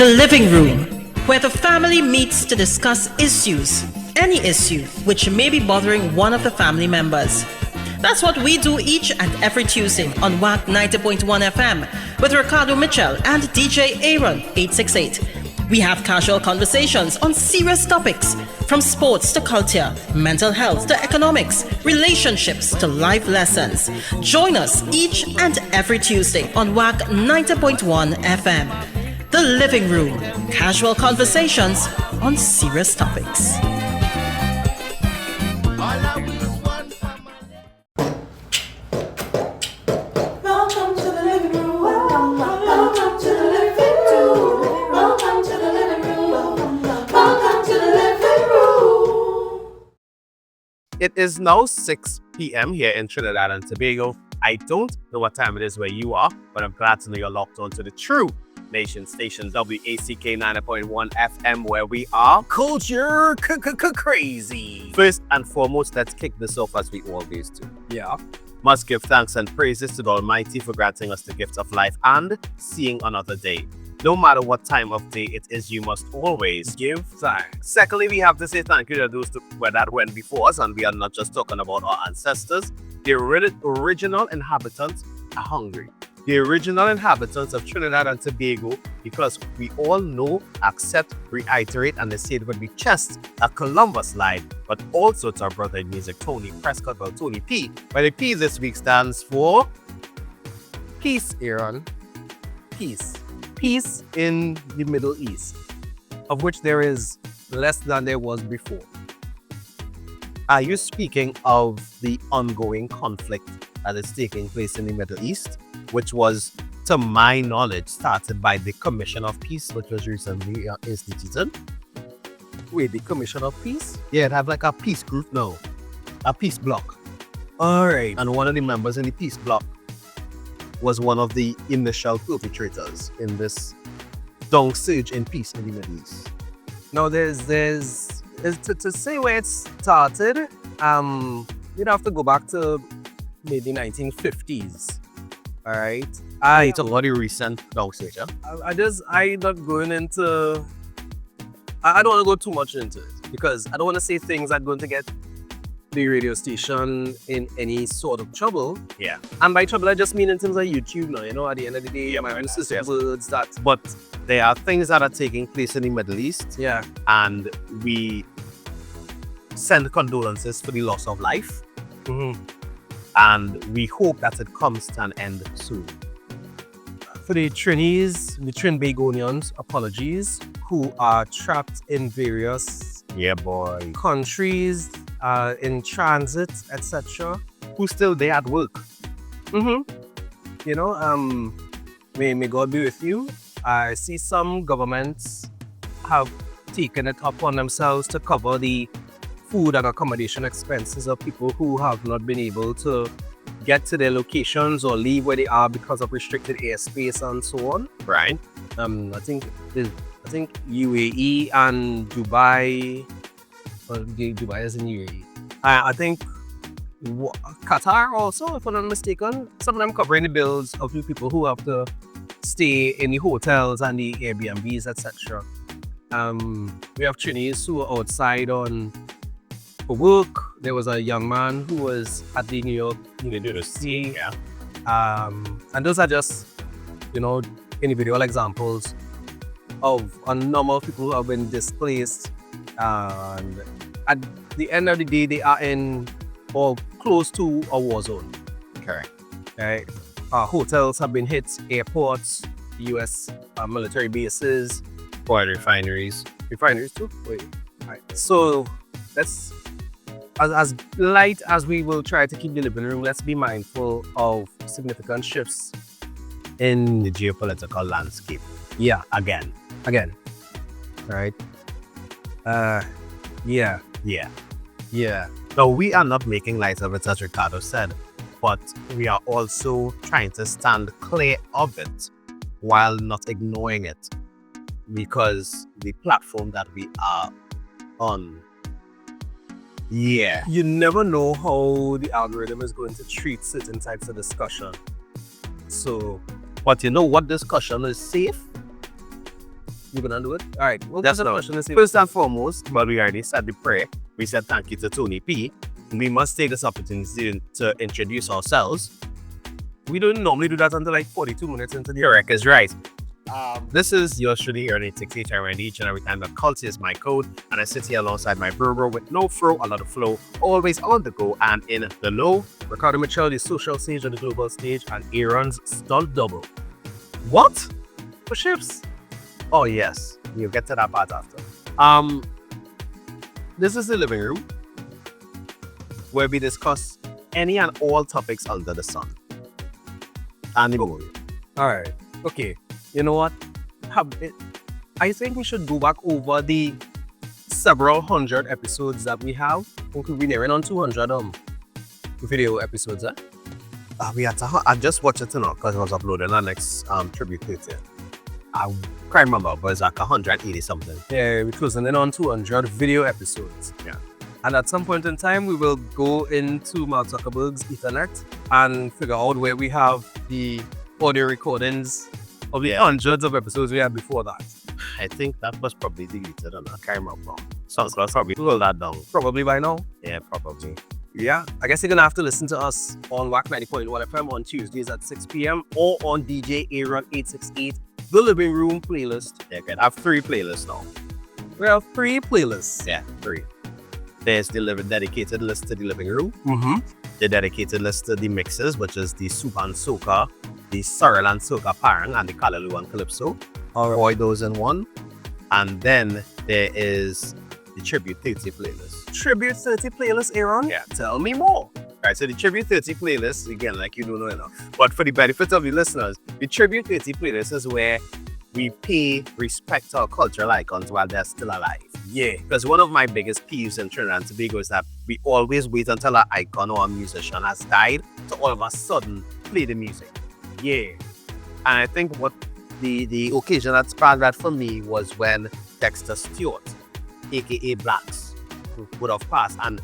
The living room, where the family meets to discuss issues, any issue which may be bothering one of the family members. That's what we do each and every Tuesday on WAC 90.1 FM with Ricardo Mitchell and DJ Aaron868. We have casual conversations on serious topics, from sports to culture, mental health to economics, relationships to life lessons. Join us each and every Tuesday on WAC 90.1 FM. The living room, casual conversations on serious topics. It is now 6 p.m. here in Trinidad and Tobago. I don't know what time it is where you are, but I'm glad to know you're locked on to the true nation station WACK 90.1 FM, where we are culture crazy. First and foremost, let's kick this off as we always do. Yeah. Must give thanks and praises to the Almighty for granting us the gift of life and seeing another day. No matter what time of day it is, you must always give thanks. Secondly, we have to say thank you to those that went before us, and we are not just talking about our ancestors. The original inhabitants are hungry. The original inhabitants of Trinidad and Tobago, because we all know, accept, reiterate, and they say it would be just a Columbus line, but also to our brother in music, Tony Prescott, well, Tony P. But the P this week stands for peace, Aaron. Peace. Peace in the Middle East, of which there is less than there was before. Are you speaking of the ongoing conflict that is taking place in the Middle East, which was, to my knowledge, started by the Commission of Peace, which was recently instituted? Wait, the Commission of Peace? Yeah, it have like a peace group now, a peace bloc. All right. And one of the members in the peace bloc was one of the initial perpetrators in this downsurge in peace in the Middle East. Now, there's to say where it started, you'd have to go back to maybe 1950s. All right. It's a lot of recent downsurge, huh? I'm not going into, I don't want to go too much into it, because I don't want to say things that are going to get the radio station in any sort of trouble. Yeah. And by trouble, I just mean in terms of YouTube now, you know, at the end of the day, my words that. But there are things that are taking place in the Middle East. Yeah. And we send condolences for the loss of life. Mm-hmm. And we hope that it comes to an end soon. For the Trinis, the Trinbagonians, apologies, who are trapped in various countries, in transit, etc., who still there at work. Mm-hmm. You know, may God be with you. I see some governments have taken it upon themselves to cover the food and accommodation expenses of people who have not been able to get to their locations or leave where they are because of restricted airspace and so on. Right. I think UAE and Dubai. Well, Dubai is in UAE. I think Qatar also, if I'm not mistaken, some of them covering the bills of the people who have to stay in the hotels and the Airbnbs, etc. We have Trinis who are outside for work. There was a young man who was at the New York University. Yeah. And those are just, individual examples of a number of people who have been displaced. And at the end of the day, they are in or close to a war zone. Correct. Right? Hotels have been hit, airports, US military bases, oil refineries. Refineries too? Wait. Right. So let's, as light as we will try to keep the living room, let's be mindful of significant shifts in the geopolitical landscape. Yeah. Again. Right. Yeah. So we are not making light of it, as Ricardo said, but we are also trying to stand clear of it while not ignoring it, because the platform that we are on, you never know how the algorithm is going to treat certain types of discussion. So, but you know what discussion is safe? You gonna do it? All right. Well, That's the not question is first and foremost, but we already said the prayer. We said thank you to Tony P. We must take this opportunity to introduce ourselves. We don't normally do that until like 42 minutes into the record is right. This is yours truly, Aaron868. I remind each and every time that culture is my code, and I sit here alongside my bro with no fro, a lot of flow, always on the go and in the low. Ricardo Mitchell, the social stage and the global stage, and Aaron's stunt double. What? For ships. Oh yes, we'll get to that part after. This is the living room where we discuss any and all topics under the sun. And the moon. All right. Okay. You know what? I think we should go back over the several hundred episodes that we have. We could be nearing on 200 video episodes. We had to. I just watched it now because it was uploaded on next tribute to it. I can't remember, but it's like 180 something. Yeah, we're closing in on 200 video episodes. Yeah. And at some point in time, we will go into Mark Zuckerberg's Ethernet and figure out where we have the audio recordings of the hundreds of episodes we had before that. I think that was probably deleted and I can't remember. So let's probably pull that down. Probably by now. Yeah, probably. Yeah, I guess you're gonna have to listen to us on WAC 90.1 FM on Tuesdays at 6 p.m. or on DJ Aaron868, the living room playlist. Yeah, okay. I have 3 playlists now. We have 3 playlists. Yeah, 3. There's the dedicated list to the living room. Mm-hmm. The dedicated list to the mixes, which is the Soup and Soca, the Sorrel and Soca Parang, and the Callaloo and Calypso. All those in one. And then there is the Tribute 30 playlist. Tribute 30 playlist, Aaron? Yeah, tell me more. Right, so the Tribute 30 playlist, again, like you don't know enough. But for the benefit of the listeners, the Tribute 30 playlist is where we pay respect to our cultural icons while they're still alive. Yeah. Because one of my biggest peeves in Trinidad and Tobago is that we always wait until an icon or a musician has died to all of a sudden play the music. Yeah. And I think what the occasion that sparked that for me was when Dexter Stewart, aka Blacks, would have passed, and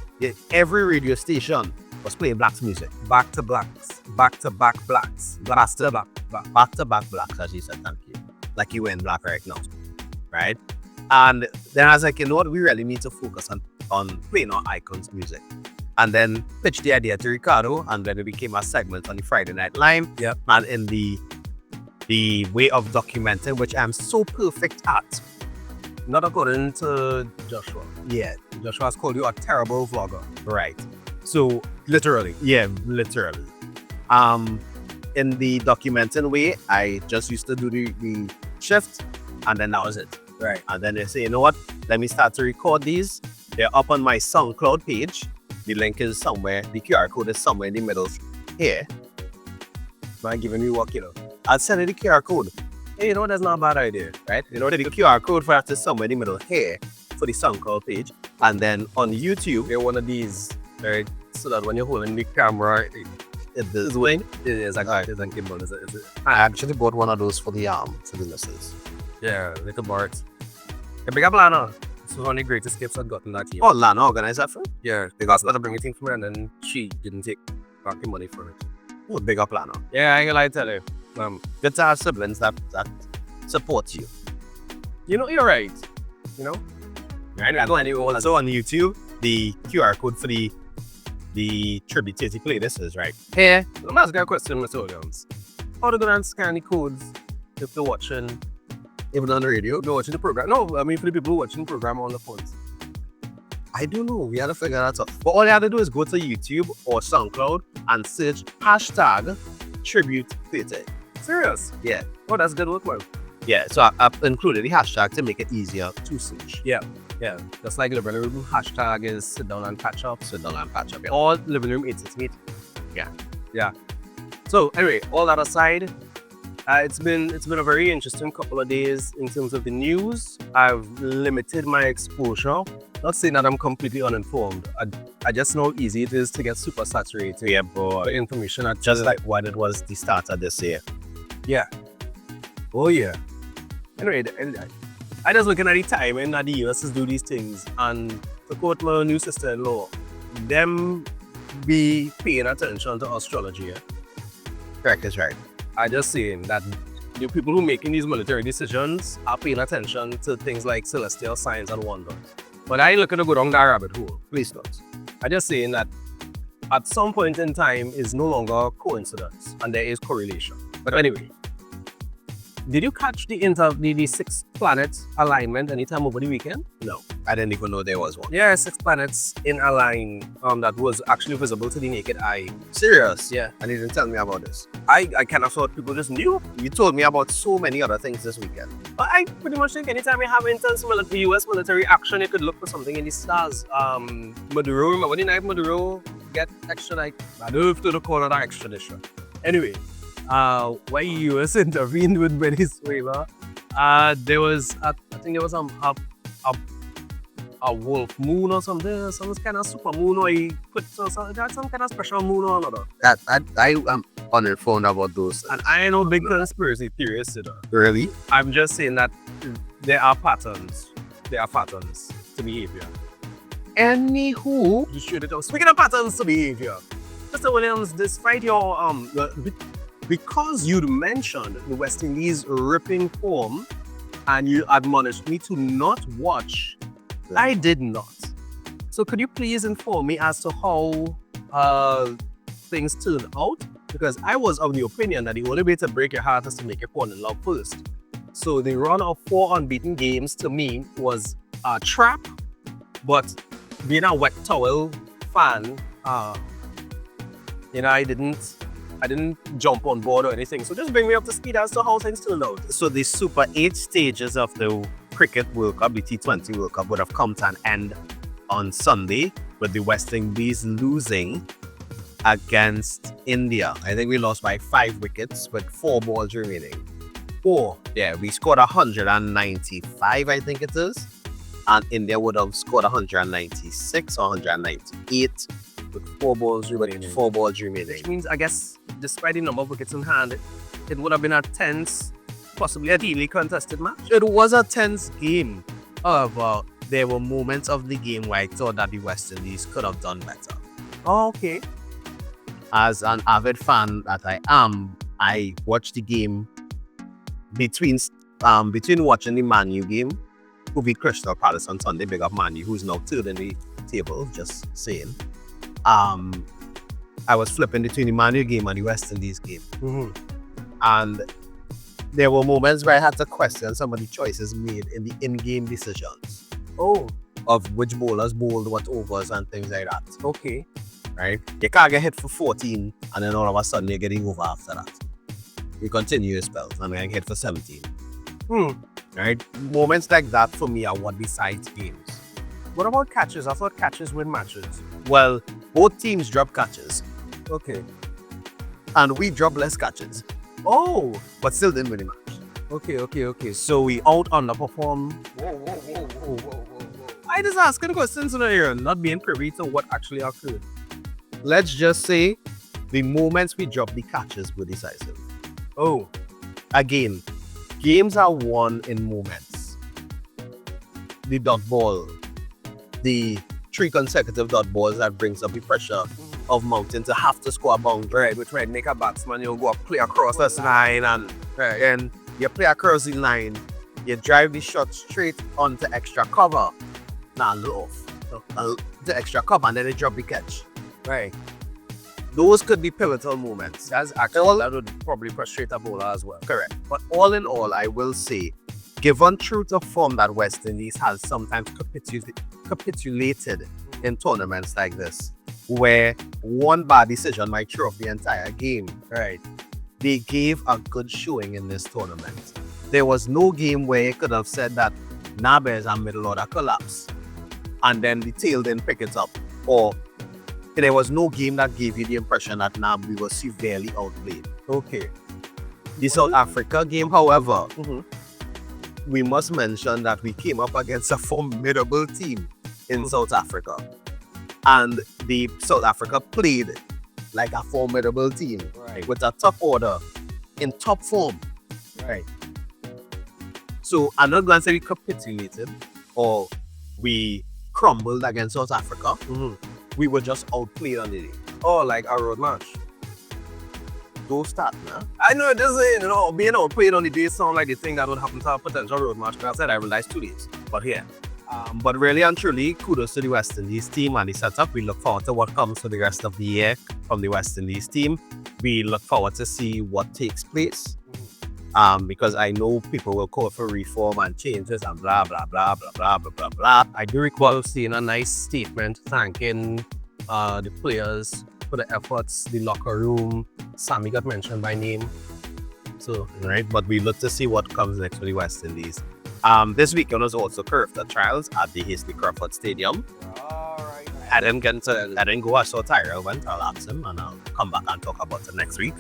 every radio station was playing Blacks music. Back to Blacks. Back to back Blacks. Back to back Blacks, as you said, thank you. Like you were in Black right now. Right? And then I was like, you know what, we really need to focus on playing our icons' music. And then pitched the idea to Ricardo, and then it became a segment on the Friday Night Live. Yep. And in the way of documenting, which I'm so perfect at. Not according to Joshua. Yeah. Joshua's called you a terrible vlogger. Right. So, literally. Yeah, literally. In the documenting way, I just used to do the shift, and then that was it. Right. And then they say, you know what? Let me start to record these. They're up on my SoundCloud page. The link is somewhere. The QR code is somewhere in the middle here. I'm giving you work, I'll send you the QR code. Hey, that's not a bad idea, right? The QR code for that is somewhere in the middle here for the SoundCloud page. And then on YouTube, they're one of these, right? So that when you're holding the camera, it is winning. It is like it's like gimbal. Is it? I actually bought one of those for the listeners. Yeah, little birds. A bigger planner. This was one of the greatest gifts I'd gotten that year. Oh, Lana organized that for? Yeah, they got to bring a thing from her, and then she didn't take back the money for it. Oh, bigger planner. Yeah, I ain't gonna lie to tell you. Good to have siblings that support you. You're right. Right. Also on YouTube, the QR code for the Tribute 30 playlist is right here. Let me ask you a question, Mr. Williams. How are they gonna scan the codes if they're watching, even on the radio? They're watching the program. No, I mean for the people watching the program on the phones. I don't know. We had to figure that out. But all you have to do is go to YouTube or SoundCloud and search hashtag Tribute 30. Serious? Yeah. Oh, that's good work, man. Yeah, so I've included the hashtag to make it easier to search. Yeah. Just like living room hashtag is sit down and patch up. Yeah. Or living room 868. Yeah. So anyway, all that aside, it's been a very interesting couple of days in terms of the news. I've limited my exposure. Not saying that I'm completely uninformed. I just know how easy it is to get super saturated. Yeah, but the information just like when it was the start of this year. Yeah. Oh yeah. Anyway, I just looking at the timing that the US do these things, and to quote my new sister-in-law, them be paying attention to astrology. Correct is right. I just saying that the people who making these military decisions are paying attention to things like celestial signs and wonders. But I ain't looking to go down that rabbit hole. Please don't. I'm just saying that at some point in time is no longer coincidence and there is correlation. But anyway, did you catch the 6 planet alignment anytime over the weekend? No, I didn't even know there was one. Yeah, 6 planets in a line that was actually visible to the naked eye. Serious? Yeah. And you didn't tell me about this. I kind of thought people just knew. You told me about so many other things this weekend. But I pretty much think anytime you have intense US military action, you could look for something in the stars. Maduro, remember the night Maduro get extradited? I don't have to look for another extradition. Anyway, when US intervened with Venezuela, there was, I think there was a wolf moon or something, some kind of super moon, or he put some kind of special moon or another. I am uninformed about those. And I ain't no big conspiracy theorist, you know. Really? I'm just saying that there are patterns. There are patterns to behavior. Anywho, You shoot it out. Speaking of patterns to behavior, Mr. Williams, despite your because you'd mentioned the West Indies ripping form and you admonished me to not watch, I did not. So could you please inform me as to how things turned out? Because I was of the opinion that the only way to break your heart is to make your fall in love first. So the run of 4 unbeaten games to me was a trap, but being a wet towel fan, I didn't jump on board or anything. So just bring me up to speed as to how things turned out. so the Super 8 stages of the Cricket World Cup, the T20 World Cup, would have come to an end on Sunday with the West Indies losing against India. I think we lost by 5 wickets with 4 balls remaining. 4. Yeah, we scored 195, I think it is. And India would have scored 196 or 198 with 4 balls remaining. 4 balls remaining. Which means, I guess, despite the number of wickets in hand, it would have been a tense, possibly a deeply contested match. It was a tense game. However, there were moments of the game where I thought that the West Indies could have done better. Oh, okay. As an avid fan that I am, I watched the game between watching the Man U game, who beat Crystal Palace on Sunday, big up Man U, who's now third in the table, just saying. I was flipping between the Man U game and the West Indies game. Mm-hmm. And there were moments where I had to question some of the choices made in the in-game decisions. Oh, Of which bowlers bowled what overs and things like that. okay. Right? You can't get hit for 14 and then all of a sudden you're getting over after that. You continue your spells and then hit for 17. Right? Moments like that for me are what decides games. What about catches? I thought catches win matches. Well, both teams drop catches Okay. and we drop less catches, Oh, but still didn't win the match. okay. So we out underperformed. Whoa. I just asking questions in here, not being privy to what actually occurred. Let's just say the moments we dropped the catches were decisive. Oh, Again, games are won in moments. The dot ball, the 3 consecutive dot balls that brings up the pressure of mountain to have to score a boundary. right, which might make a batsman, you'll go up, play across the line and And you play across the line, you drive the shot straight onto extra cover. Now low off. The extra cover and then they drop the catch. right. Those could be pivotal moments. That's actually, that would probably frustrate a bowler as well. Correct. But all in all, I will say, given true to form that West Indies has sometimes capitulated in tournaments like this, where one bad decision might throw off the entire game, Right. they gave a good showing in this tournament. There was no game where you could have said that Nabe's a middle order collapse and then the tail didn't pick it up. Or there was no game that gave you the impression that we were severely outplayed. Okay. The South Africa game, however, Mm-hmm. we must mention that we came up against a formidable team in South Africa. And the South Africa played like a formidable team Right. with a top order in top form. Right. So I'm not going to say we capitulated or we crumbled against South Africa. Mm-hmm. We were just outplayed on the day. Oh, like a road match. don't start now. I know it doesn't, being outplayed on the day sound like the thing that would happen to a potential road match. But I said I realized 2 days. But here. But really and truly, kudos to the West Indies team and the setup. We look forward to what comes for the rest of the year from the West Indies team. We look forward to see what takes place. Because I know people will call for reform and changes and blah, blah, blah, blah, blah, blah, blah, blah. I do recall seeing a nice statement thanking the players for the efforts, the locker room. Sammy got mentioned by name. So, right, but we look to see what comes next for the West Indies. This weekend was also curved trials at the Hasty Crawford Stadium. alright. I didn't get into I didn't go. I saw Tyra went. I'll ask him and I'll come back and talk about it next week.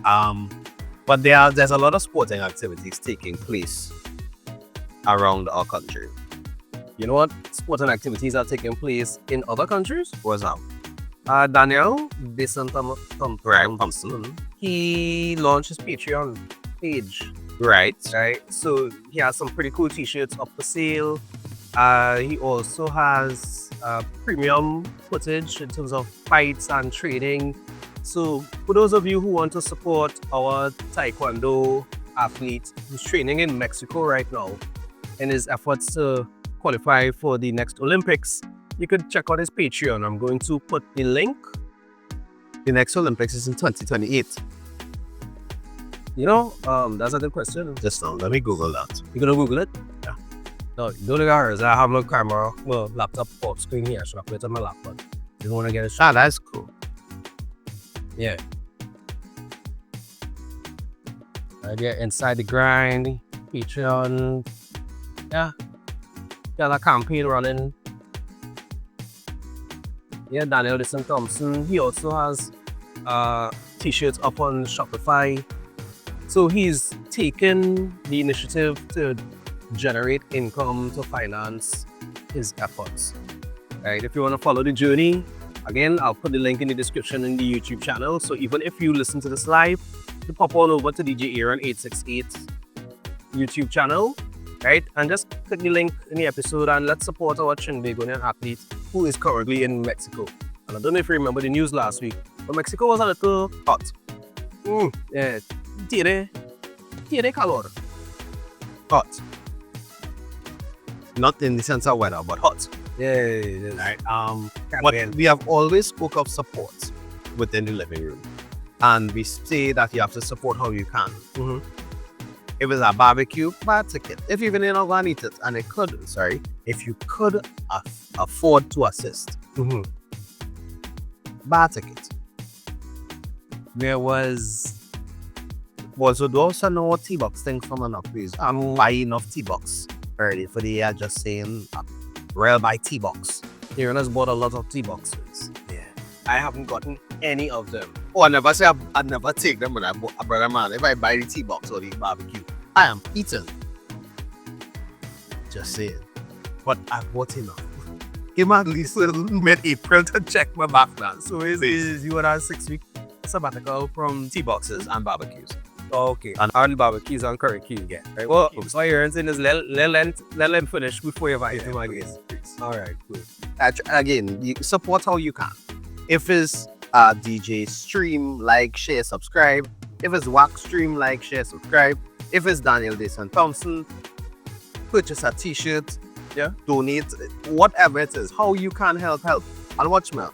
But there's a lot of sporting activities taking place around our country. You know what? Sporting activities are taking place in other countries. What's up? Daniel, Basin Thompson, he launched his Patreon page. Right. So he has some pretty cool t-shirts up for sale. He also has premium footage in terms of fights and training. So for those of you who want to support our Taekwondo athlete who's training in Mexico right now in his efforts to qualify for the next Olympics, you could check out his Patreon. I'm going to put the link. The next Olympics is in 2028. That's a good question. Just now, let me Google that. You gonna Google it? Yeah. No, don't look at I have no camera, laptop pop screen here, so I put it on my laptop. You don't want to get a shot. That's cool. Yeah. Yeah, inside the grind, Patreon. Yeah. Got a campaign running. Yeah, Daniel Thompson. He also has t-shirts up on Shopify. So he's taken the initiative to generate income to finance his efforts. Right? If you want to follow the journey, again, I'll put the link in the description in the YouTube channel. So even if you listen to this live, you pop on over to DJ Aaron868 YouTube channel, right? And just click the link in the episode and let's support our Trinbagonian athlete who is currently in Mexico. And I don't know if you remember the news last week, but Mexico was a little hot. Yeah. Tiene calor. Hot. Not in the sense of weather, but hot. Yeah. Right. But we have always spoke of support within the living room. And we say that you have to support how you can. If it's a barbecue, buy a ticket. If you're even not going to eat it, and if you could afford to assist, buy a ticket. There was also those are no T-box things from enough please. I'm buying enough T-box early for the year, just saying real buy T-box. Aaron has bought a lot of T-boxes. Yeah. I haven't gotten any of them. Oh, I never say I never take them when I brother man. If I buy the T-box or the barbecue, I am eating. Just saying. But I bought enough. Give me at least mid-April to check my back now. So is you on a 6-week sabbatical from T-boxes and barbecues. Oh, okay. And all the barbecues and curry yeah. Right. Well, so Aaron's in his let him finish before you invite him, I guess. Alright, cool. Again, you support how you can. If it's DJ stream, like, share, subscribe. If it's Wax stream, like, share, subscribe. If it's Daniel Thompson, purchase a t-shirt, donate, whatever it is, how you can help. And watch me.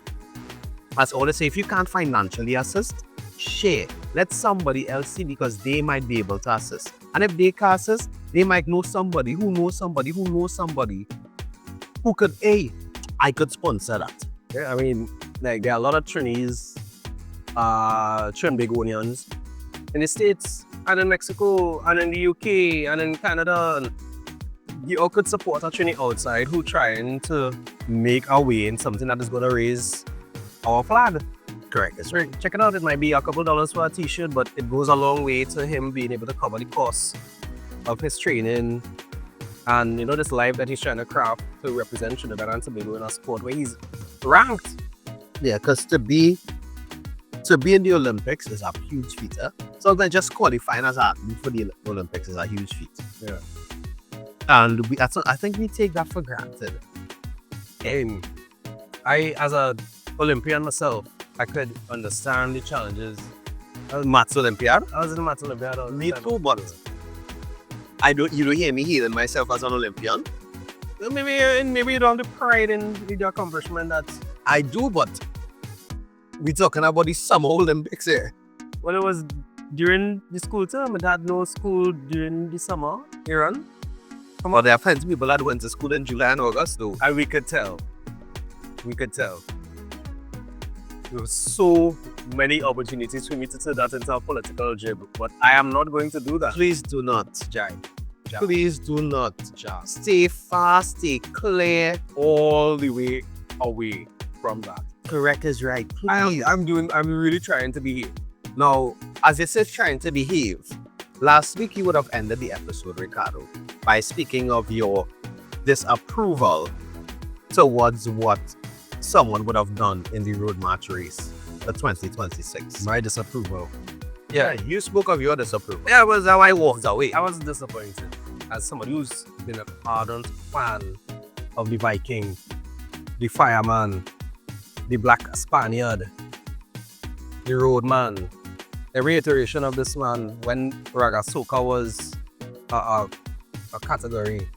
As I always say, if you can't financially assist, share. Let somebody else see because they might be able to assist. And if they can't assist, they might know somebody who knows somebody who could, I could sponsor that. Yeah, I mean, like there are a lot of Trinis, Trinbagonians in the States and in Mexico and in the UK and in Canada. And you all could support a Trini outside who trying to make our way in something that is going to raise our flag. Correct. That's right. Check it out. It might be a couple dollars for a t-shirt, but it goes a long way to him being able to cover the costs of his training and this life that he's trying to craft to represent Trinidad and Tobago in a sport where he's ranked. Yeah, because to be in the Olympics is a huge feat. Sometimes just qualifying as an athlete for the Olympics is a huge feat. Yeah. And I think we take that for granted. And I, as a Olympian myself, I could understand the challenges Maths Olympiad. I was in the Maths Olympiad. Me too, but you don't hear me hailing myself as an Olympian. Well, maybe you don't have the pride in the accomplishment that I do, but we talking about the Summer Olympics here. well, it was during the school term. It had no school during the summer. Aaron, Well, there are plenty of people that went to school in July and August, though. and we could tell. There were so many opportunities for me to turn that into a political jib, but I am not going to do that. Please do not. Jai. Please do not. Stay fast, stay clear. All the way away from that. Correct is right. I'm really trying to be. Now, as you said, trying to behave, last week you would have ended the episode, Ricardo, by speaking of your disapproval towards what someone would have done in the road march race for 2026. My disapproval. Yeah, you spoke of your disapproval. Yeah, it was how I walked away. I was disappointed as somebody who's been an ardent fan of the Viking, the fireman, the black Spaniard, the roadman. Every iteration of this man, when Raga Soca was a category,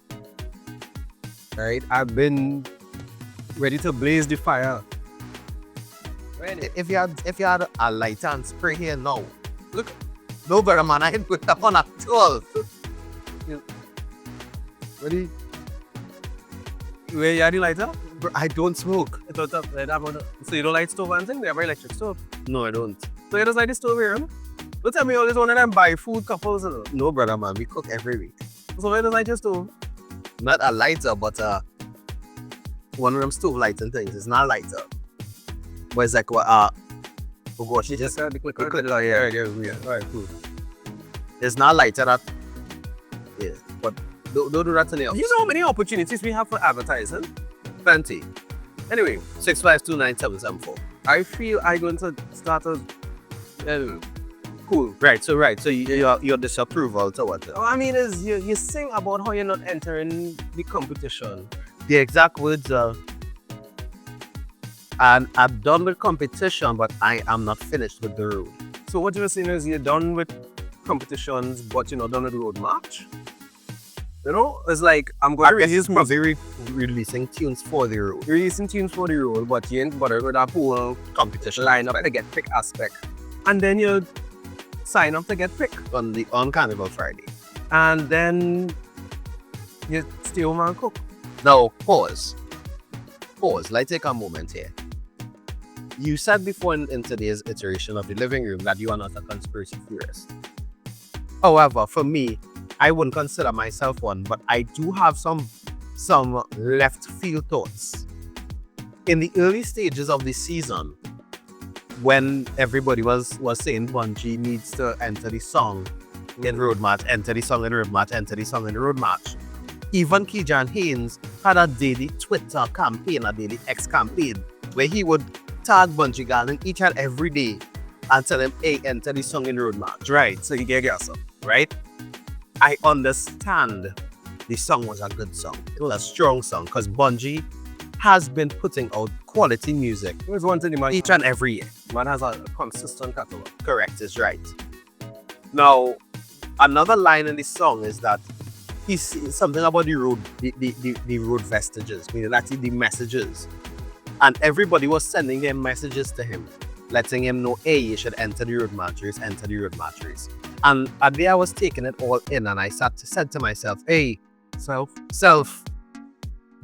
right? I've been ready to blaze the fire. If you had a lighter and spray here now, look, no better man, I ain't put that on at all. Ready? Where you had the lighter? I don't smoke. So you don't like stove and thing? They have an electric stove. No, I don't. So you just like the stove here? Huh? Don't tell me all this one of them buy food couples. You know? No, brother man, we cook every week. So you just like your stove? Not a lighter, but one of them stove lighting things. It's not a lighter. But it's like what oh gosh, You just had the click. yeah. Alright, cool. It's not a lighter that but don't do that to me. You know how many opportunities we have for advertising? Plenty. Anyway, 6529774. I feel I'm going to start a cool. Right, so your disapproval to what? I mean, is you sing about how you're not entering the competition. The exact words are, and I'm done with competition, but I am not finished with the road. So what you're saying is you're done with competitions, but you're not done with the road march? You know, it's like I'm going to release music, Releasing tunes for the road. releasing tunes for the road, but you ain't bothered with that whole Competition line up to get picked aspect. And then you sign up to get picked. on Carnival Friday. And then you stay home and cook. Now, pause. Let's take a moment here. You said before in today's iteration of the living room that you are not a conspiracy theorist. However, for me, I wouldn't consider myself one, but I do have some left field thoughts. In the early stages of the season, when everybody was saying Bunji needs to enter the song in road march, enter the song in road march, enter the song in road march. Even Kejan Haynes had a daily Twitter campaign, a daily X campaign, where he would tag Bunji Garlin each and every day and tell him, hey, enter the song in road march. Right, so you get gas up. Right? I understand the song was a good song. It was a strong song because Bunji has been putting out quality music There's one thing the man, each and every year. man has a consistent catalog. Correct is right. Now, another line in the song is that he's something about the road, the road vestiges, meaning actually the messages. And everybody was sending their messages to him, letting him know, hey, you should enter the road march race, enter the road march race. And a day I was taking it all in and I said to myself, hey, self,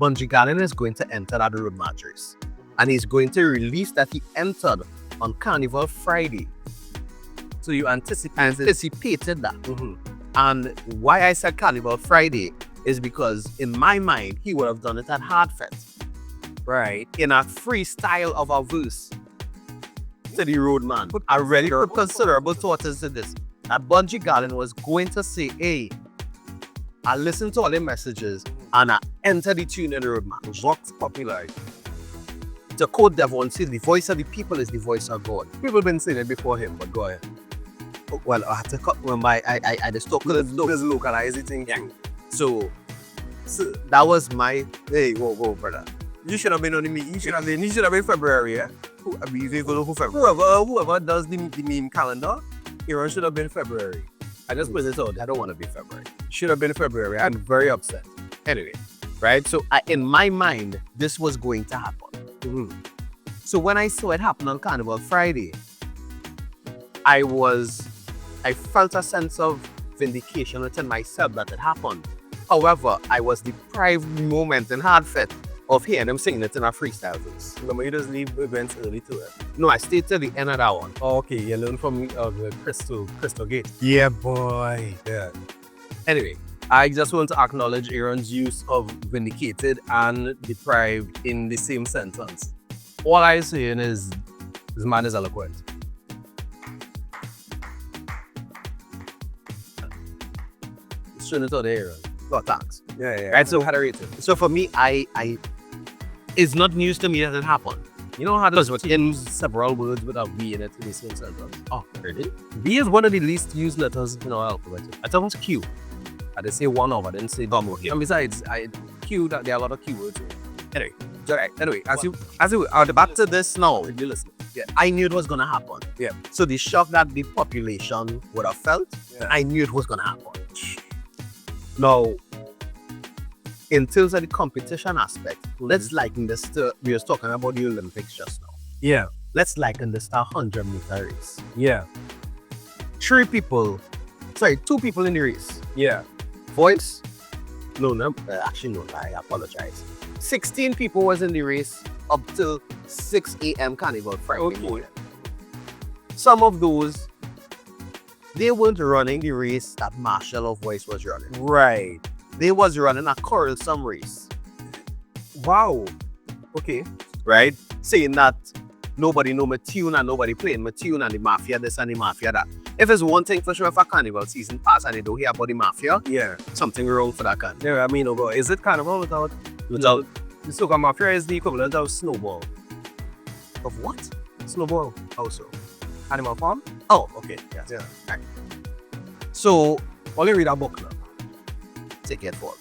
Bunji Garlin is going to enter that road march race. And he's going to release that he entered on Carnival Friday. So you anticipated Anticipated that. And why I said Carnival Friday is because in my mind, he would have done it at Hardfest. right. In a freestyle of a verse to the roadman. I really put considerable thought into this. That Bunji Garlin was going to say, hey, I listened to all the messages and I enter the tune in the roadman. Vox Populi. To quote Devon, say the voice of the people is the voice of God. People been saying it before him, but go ahead. Well, I had to cut when I just talk Let's localize it in King. So that was my whoa, brother. You should have been on the meet. You should have been February, yeah? Whoever does the meme calendar Aaron should have been February. I just put this out. I don't want to be February. Should have been February. I'm very upset. Anyway, right? So in my mind, this was going to happen. Mm-hmm. So when I saw it happen on Carnival Friday, I felt a sense of vindication within myself that it happened. However, I was deprived moment and hard fit of hearing them singing it in a freestyle voice. Remember, you just leave events early to it. No, I stayed till the end of that one. Oh, okay, you learn from the Crystal Gate. Yeah, boy. Yeah. Anyway, I just want to acknowledge Aaron's use of vindicated and deprived in the same sentence. All I'm saying is, this man is eloquent. Shouldn't have told Aaron. Oh, thanks. Yeah. Right, so had a rating. So for me, I it's not news to me that it happened. You know how to use several words without V in it in the same sentence? Oh, really? V is one of the least used letters in our alphabet. I thought it was Q. I didn't say one of, I didn't say Oh, okay. And besides, Q, that there are a lot of Q words. Anyway, Anyway, as you back to this now. if you listen. Yeah, I knew it was gonna happen. Yeah. So the shock that the population would have felt, Yeah. I knew it was gonna happen. Now, in terms of the competition aspect, let's liken this to, we were talking about the Olympics just now. Yeah. Let's liken this to a 100-meter race. Yeah. 2 people in the race. Yeah. Voice? No, actually no, I apologize. 16 people was in the race up till 6 a.m. Carnival Friday Okay. morning. Some of those, they weren't running the race that Marshall or Voice was running. Right. They was running a quarrelsome race, Wow. Okay. right? Saying that nobody know my tune and nobody playing my tune and the mafia this and the mafia that. If it's one thing for sure, if a carnival season pass and they don't hear about the mafia, Yeah. something wrong for that carnival. Yeah, I mean, but is it carnival without the so-called mafia is the equivalent of snowball? Of what? Snowball. Also. Animal Farm? Oh, okay. Yes. Yeah. Right. So, Only read a book now. take it forward.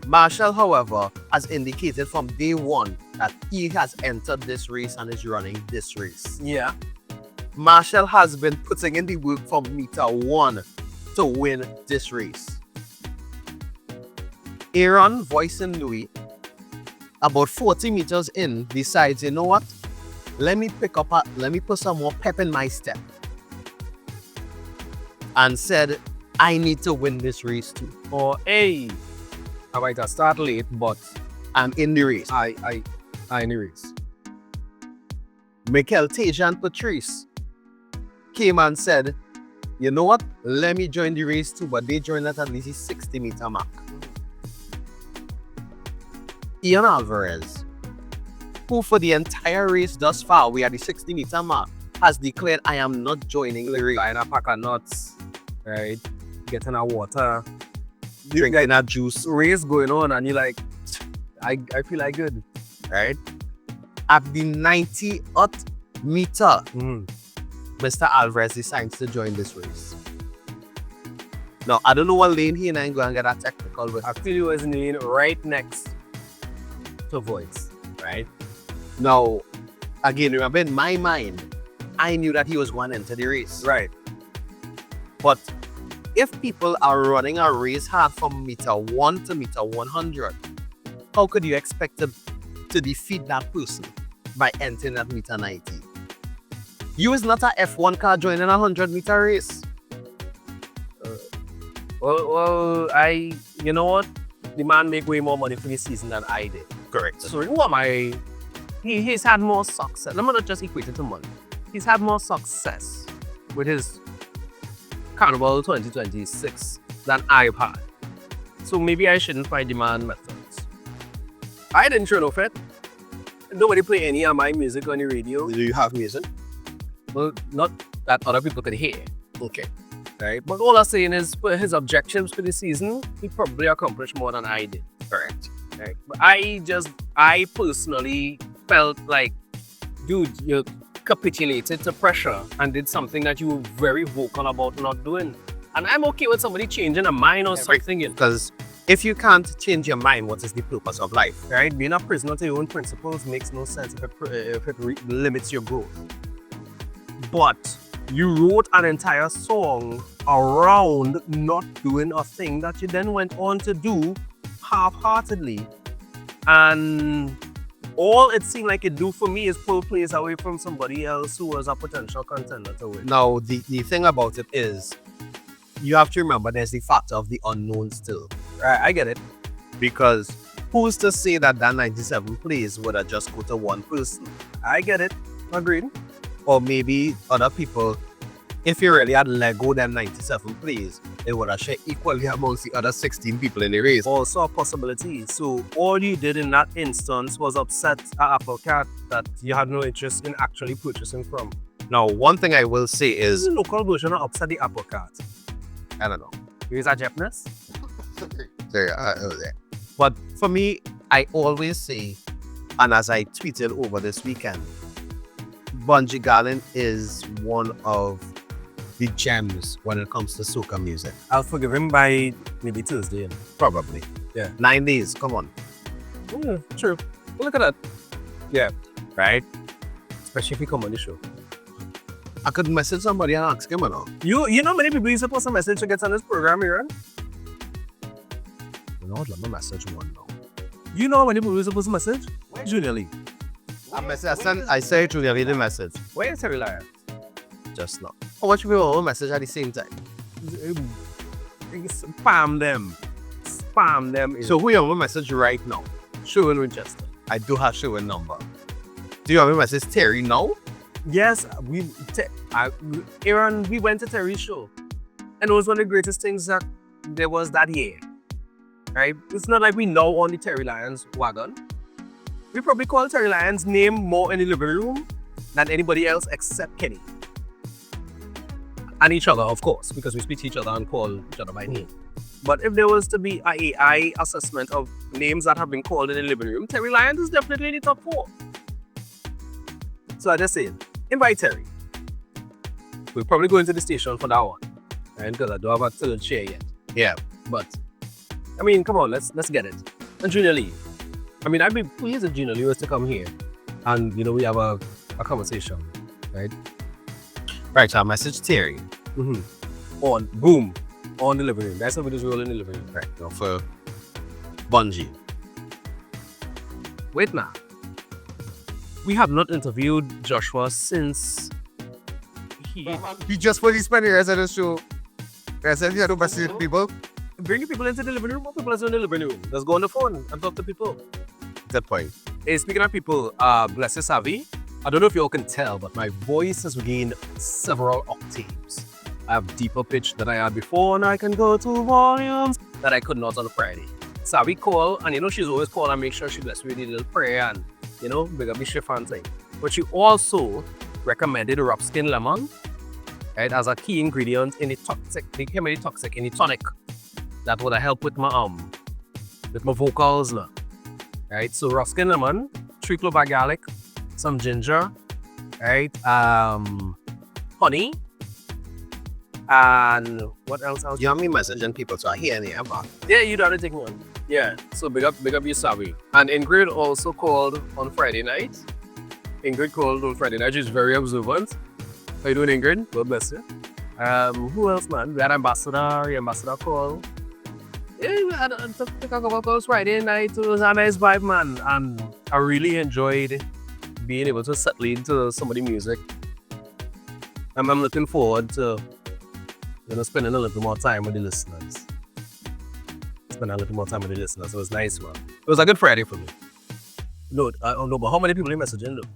Marshall, however, has indicated from day one that he has entered this race and is running this race. Yeah. Marshall has been putting in the work from meter 1 to win this race. Aaron, Voice, and Louis, about 40 meters in, decides, you know what? Let me put some more pep in my step. And said, I need to win this race too. Or A. I might have started late, but I'm in the race. I in the race. Mikel, Teja, and Patrice came and said, you know what? Let me join the race too, but they joined at least the 60-meter mark. Ian Alvarez, who for the entire race thus far, we are the 60-meter mark, has declared, I am not joining the race. Buying a pack of nuts, right? Getting a water, Drinking a juice, race going on, and you're like, I feel like good. right? At the 90th meter, Mr. Alvarez decides to join this race. Now, I don't know what lane he and I ain't going to get that technical with. I feel he was in the lane right next to Voice. Right? Now, again, remember in my mind, I knew that he was going into the race. Right. But if people are running a race hard from meter 1 to meter 100, how could you expect to defeat that person by entering at meter 90? You is not a F1 car joining a 100-meter race. Well, you know what? The man make way more money for this season than I did. Correct. So who am I? He's had more success. I'm not just equated to money. He's had more success with his Carnival 2026 than I've had. So maybe I shouldn't fight the man methods. I didn't turn off it. Nobody play any of my music on the radio. Do you have music? Well, not that other people could hear. Okay. Right? But all I'm saying is, for his objectives for the season, he probably accomplished more than I did. Correct. Right? But I personally felt like, dude, you capitulated to pressure and did something that you were very vocal about not doing. And I'm okay with somebody changing a mind or something. Because if you can't change your mind, what is the purpose of life? Right? Being a prisoner to your own principles makes no sense if it limits your growth. But You wrote an entire song around not doing a thing that you then went on to do half-heartedly. And all it seemed like it do for me is pull plays away from somebody else who was a potential contender to win. Now, the thing about it is, you have to remember there's the factor of the unknown still. Right, I get it. Because who's to say that 97 plays would have just go to one person? I get it. Agreed. Or maybe other people, if you really had let go them 97 plays, it would have shared equally amongst the other 16 people in the race. Also a possibility. So all you did in that instance was upset an apple cart that you had no interest in actually purchasing from. Now, one thing I will say This is is, a local version of upset the apple cart. I don't know. Is that Japanese? But for me, I always say, and as I tweeted over this weekend, Bunji Garlin is one of the gems when it comes to soca music. I'll forgive him by maybe Tuesday. Probably. Yeah. 9 days, come on. Yeah, true. Look at that. Yeah. Right? Especially if you come on the show. I could message somebody and ask him, you know. You know many people you're supposed to message to get on this program, Aaron? You know, let me message one now. You know how many people you're supposed to message? Junior Lee. I say to the message Where is Terry Lion? just now. How much people will message at the same time? Spam them. Spam them. So who you want to message right now? Show in Winchester. I do have Sherwin number. Do you want me to message Terry now? Yes, Aaron, we went to Terry's show. And it was one of the greatest things that there was that year. Right? It's not like we know on the Terry Lions wagon. We probably call Terry Lions name more in the living room than anybody else except Kenny. And each other, of course, because we speak to each other and call each other by name. But if there was to be an AI assessment of names that have been called in the living room, Terry Lions is definitely in the top 4. So I just say, invite Terry. We'll probably go into the station for that one. Right? Because I don't have a third chair yet. Yeah. But, I mean, come on, let's get it. And Junior Lee. I mean, I'd be pleased if Junior Lee was to come here. And, you know, we have a conversation. Right? Right, so I message Terry. On the living room. That's how we just roll in the living room. Right, now for Bunji. Wait now. We have not interviewed Joshua since He just fully spent the rest of the show. I said, you don't message people. Bringing people into the living room. What people are in the living room? Let's go on the phone and talk to people. That point. Hey, speaking of people, bless you, Savi. I don't know if you all can tell, but my voice has gained several octaves. I have deeper pitch than I had before, and I can go to volumes that I could not on Friday. Savi call, and you know she's always call and make sure she bless me with a little prayer and, you know, big up my shift and thing. But she also recommended rough skin lemon, right, as a key ingredient in the tonic that would help with my vocals now. Right, so rough skin lemon, 3 cloves of garlic, some ginger, right, honey, and what else? You want me messaging people so I hear any about? Yeah, you gotta take one. Yeah, so big up your Savi. And Ingrid also called on Friday night. She's very observant. How you doing, Ingrid? God bless you. Who else, man? We had Ambassador call. Yeah, we had a couple of calls Friday night. It was a nice vibe, man. And I really enjoyed being able to settle into some of the music. I'm looking forward to, you know, spending a little more time with the listeners. It was nice, man. It was a good Friday for me. No, I don't know, but how many people are you messaging, though?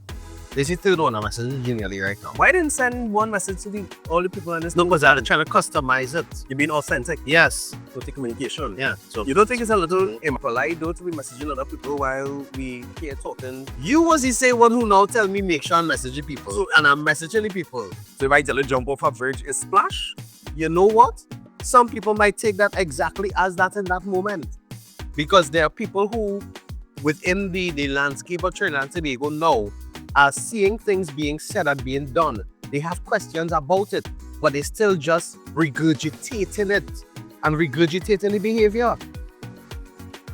This is the one I'm messaging Junior Lee right now. Why didn't send one message to all the people on this? No, because I'm trying to customize it. You're being authentic. Yes. To the communication. Yeah. So you don't think it's a little impolite, though, to be messaging other people while we here talking? you was the same one who now tell me make sure I'm messaging people. So, and I'm messaging the people. So if I tell you jump off a bridge, is splash? You know what? Some people might take that exactly as that in that moment. Because there are people who, within the landscape of Trinidad and Tobago now, are seeing things being said and being done. They have questions about it, but they still just regurgitating it and regurgitating the behavior.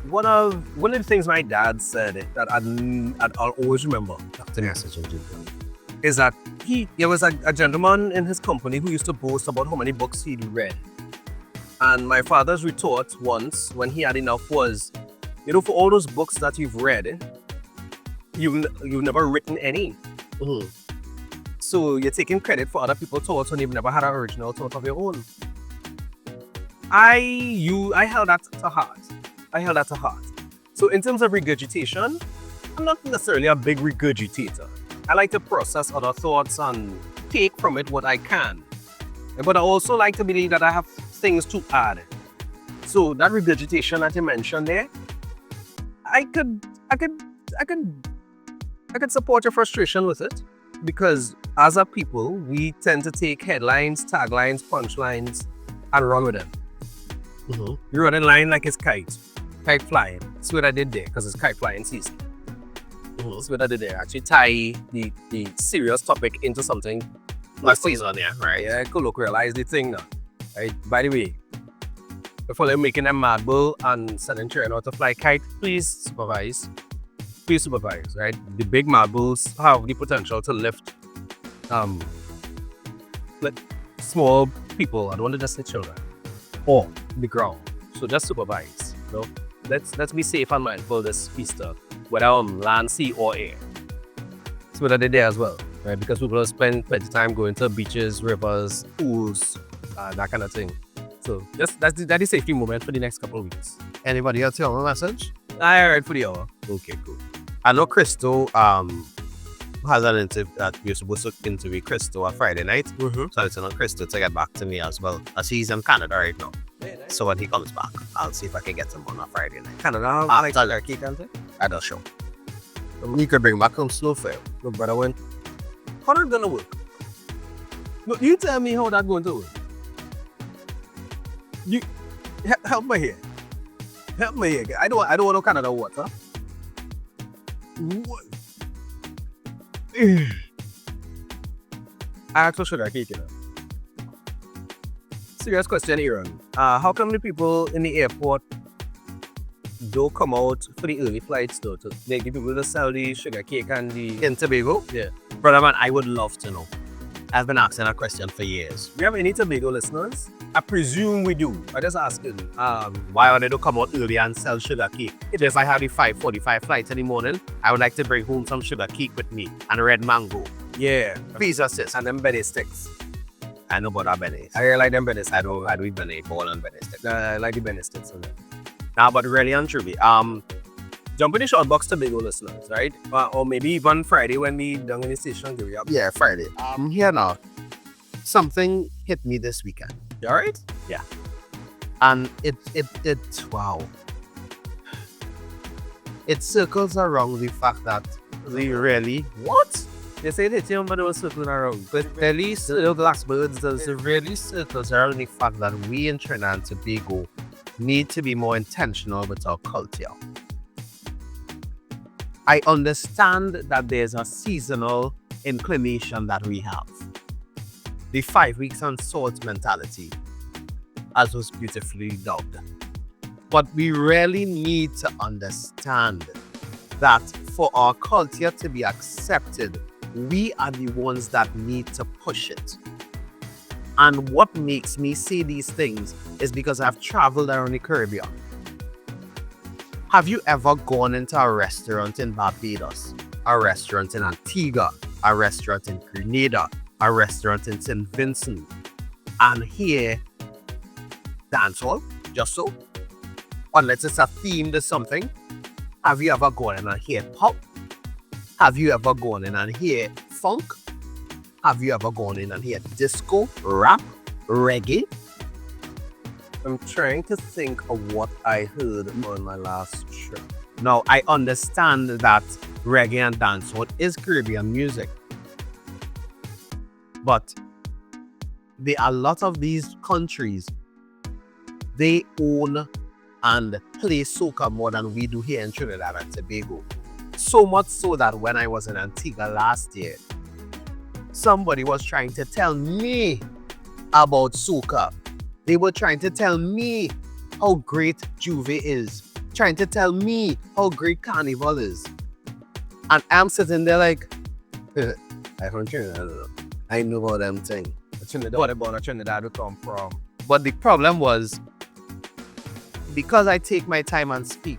One of the things my dad said that I'll always remember after the message is that There was a gentleman in his company who used to boast about how many books he'd read. And my father's retort once, when he had enough, was, for all those books that you've read, you've never written any. Mhm. So you're taking credit for other people's thoughts when you've never had an original thought of your own. I held that to heart. So in terms of regurgitation, I'm not necessarily a big regurgitator. I like to process other thoughts and take from it what I can. But I also like to believe that I have things to add. So that regurgitation that you mentioned there, I could support your frustration with it, because as a people, we tend to take headlines, taglines, punchlines, and run with them. Mm-hmm. You run in line like it's kite flying. That's what I did there, because it's kite flying season. Mm-hmm. That's what I did there. Actually tie the serious topic into something. Last season, yeah, right. Yeah, colloquialize the thing now. Right? By the way, before they're making them mad bull and sending children out to fly kite, please supervise, right? The big mad bulls have the potential to lift small people, I don't want to just say children, or the ground. So just supervise. Let's be safe and mindful this Easter, whether on land, sea, or air. That's what I did there as well, right? Because people spend plenty of time going to beaches, rivers, pools, that kind of thing. So that's the safety moment for the next couple of weeks. Anybody else have a message? I heard for the hour. Okay, cool. I know Crystal has an interview that you're supposed to interview Crystal on Friday night. Mm-hmm. So it's on Crystal to get back to me as well, as he's in Canada right now. So when he comes back, I'll see if I can get him on a Friday night. Canada, After Turkey, can't I? At the show. You could bring back home slow fail. No, brother, when? How that gonna work? No, you tell me how that going to work. You help me here. Help me here. I don't want no Canada water. What? I actually should have taken it. Serious question, Aaron. How come the people in the airport don't come out for the early flights though? To make the people to sell the sugar cake and the... In Tobago? Yeah. Brother man, I would love to know. I've been asking that question for years. We have any Tobago listeners? I presume we do. I just asking. Why would they don't come out early and sell sugar cake? If I have the 5:45 flight in the morning, I would like to bring home some sugar cake with me and red mango. Yeah. Please assist. And them Benny sticks. I know about that Benny. I really like them Benny sticks. I don't eat Benny, ball and Benny sticks. I like the Benny sticks on them. Nah, but really and truly, jump in the Shortbox Tobago listeners, right? Or maybe even Friday when we down in the station give you up. yeah, Friday. Here now, something hit me this weekend. You alright? Yeah. And it wow. It circles around the fact that we really What? They say they tell me they were circling around. but really glass birds does it really circles around the fact that we in Trinidad and Tobago need to be more intentional with our culture. I understand that there's a seasonal inclination that we have. The 5 weeks on swords mentality, as was beautifully dubbed. But we really need to understand that for our culture to be accepted, we are the ones that need to push it. And what makes me say these things is because I've traveled around the Caribbean. Have you ever gone into a restaurant in Barbados, a restaurant in Antigua, a restaurant in Grenada, a restaurant in St. Vincent, and hear dancehall, just so? Unless it's a theme to something. Have you ever gone in and hear pop? Have you ever gone in and hear funk? Have you ever gone in and hear disco, rap, reggae? I'm trying to think of what I heard on my last trip. Now, I understand that reggae and dancehall is Caribbean music. But a lot of these countries, they own and play soca more than we do here in Trinidad and Tobago. So much so that when I was in Antigua last year, somebody was trying to tell me about soca. They were trying to tell me how great Juve is, trying to tell me how great Carnival is. And I'm sitting there like, I don't know. I know about them thing. Trinidad would come from. But the problem was, because I take my time and speak,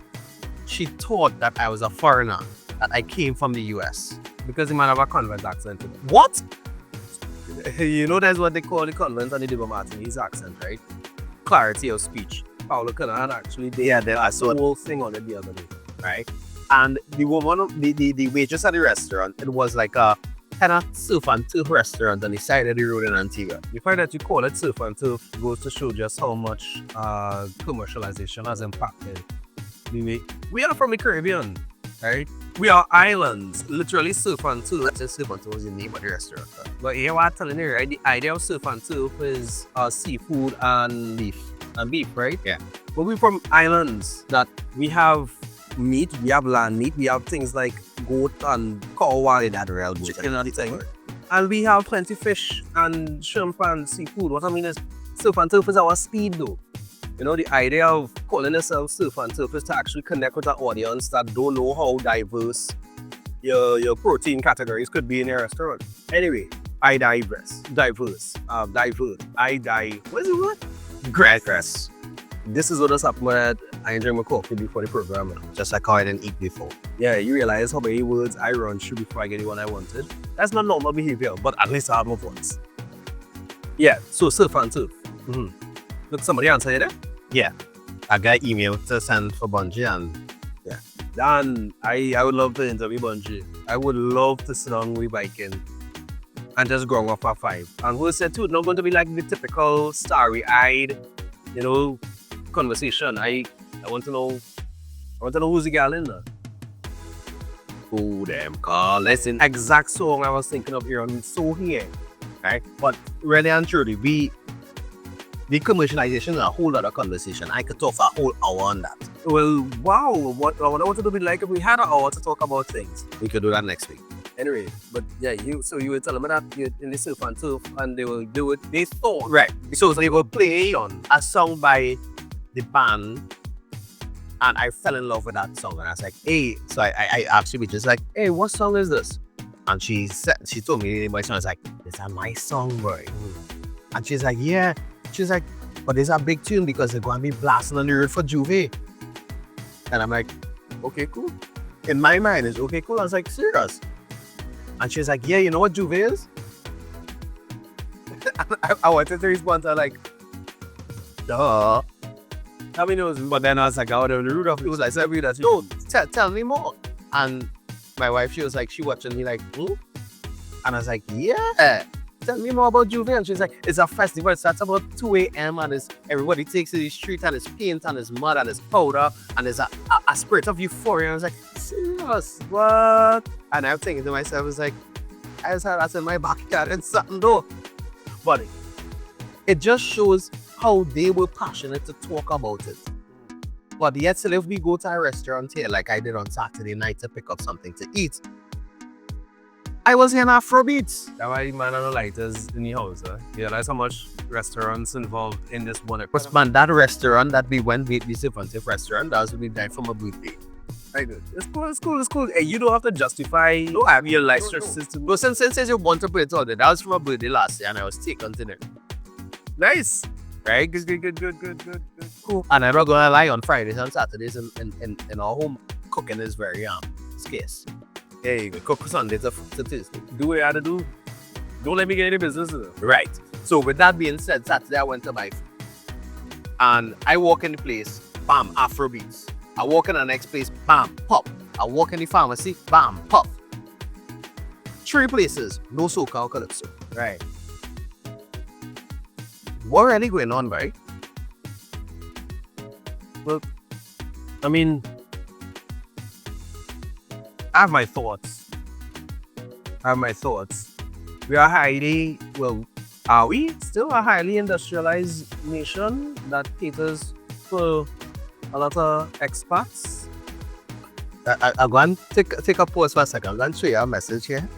she thought that I was a foreigner, that I came from the US. Because the man have a convent accent. What? You know that's what they call the convent and the Martinese accent, right? Clarity of speech. Paulo Canaan actually did I saw the whole thing on it the other day. right? And the woman, the waitress at the restaurant, it was like a kind of surf and turf restaurant on the side of the road in Antigua. The fact that you call it surf and turf goes to show just how much commercialization has impacted. We are from the Caribbean, right? We are islands, literally surf and turf. That's just surf and turf was the name of the restaurant. But here what I'm telling you, right? The idea of surf and turf is seafood and beef, right? Yeah. But we're from islands that we have meat, we have land meat, we have things like goat and cow and That railroad. chicken and thing. And we have plenty fish and shrimp and seafood. What I mean is, surf and turf is our speed though. You know, the idea of calling yourself surf and turf is to actually connect with an audience that don't know how diverse your protein categories could be in your restaurant. Anyway, what is the word? Grass. This is what has happened when I drink my coffee before the program. Just like how I didn't eat before. Yeah, you realize how many words I run through before I get the one I wanted. That's not normal behavior, but at least I have my voice. Yeah, so surf and turf. Look, somebody answer you there? Yeah. I got email to send for Bunji and Dan, I would love to interview Bunji. I would love to sit down with biking and just go off for 5. And who said too, it's not going to be like the typical starry-eyed, you know, conversation. I want to know who's the girl in there. who them call. Listen, Exact song I was thinking of here on So Here. right? But really and truly, the commercialization is a whole other conversation. I could talk for a whole hour on that. Well, wow, what I wonder what it would be like if we had an hour to talk about things. We could do that next week. Anyway, but yeah, you were telling me that you're in the surf and turf and they will do it. They thought. Right. So they will play on a song by the band, and I fell in love with that song. And I was like, hey, so I actually just like, Hey, what song is this? and she told me the name of my song. I was like, this is my song, boy. And she's like, yeah. She's like, but there's a big tune because they're going to be blasting on the road for Juve. And I'm like, okay, cool. In my mind, it's okay, cool. I was like, serious? And she's like, yeah, you know what Juve is? I wanted to respond to her like, duh. How many knows? But then I was like, out of the root of it was like, No, tell me more. And my wife, she was like, she watching me like, hmm? And I was like, yeah. Tell me more about Juve. And she's like, it's a festival. It starts about 2 a.m. and it's, everybody takes to the street and it's paint and it's mud and it's powder and there's a spirit of euphoria. And I was like, serious? What? And I'm thinking to myself, I was like, I just had that in my backyard and something though. But it just shows how they were passionate to talk about it. But yet still, if we go to a restaurant here, like I did on Saturday night to pick up something to eat, I was hearing Afrobeats. That's why man and the lighters in the house. Yeah, that's how much restaurants involved in this one. But man, that restaurant that we went, the Sifantif restaurant, that was when we died from a birthday. Right, good. It's cool. Hey, you don't have to justify your license system. But since you want to put it out there, that was from a birthday last year and I was taken to there. Nice. Right? Good. Cool. And I'm not gonna lie, on Fridays and Saturdays in our home, cooking is very scarce. Yeah, you go cook Sunday to Tuesday. Do what you had to do. Don't let me get any business. Right. So with that being said, Saturday I went to buy food. And I walk in the place, bam, Afrobeats. I walk in the next place, bam, pop. I walk in the pharmacy, bam, pop. 3 places, no soca or calypso. Right. What really going on, right? Well, I mean, I have my thoughts. We are are we still a highly industrialized nation that caters for a lot of expats? I'm going to take a pause for a second. I'm going to show you a message here.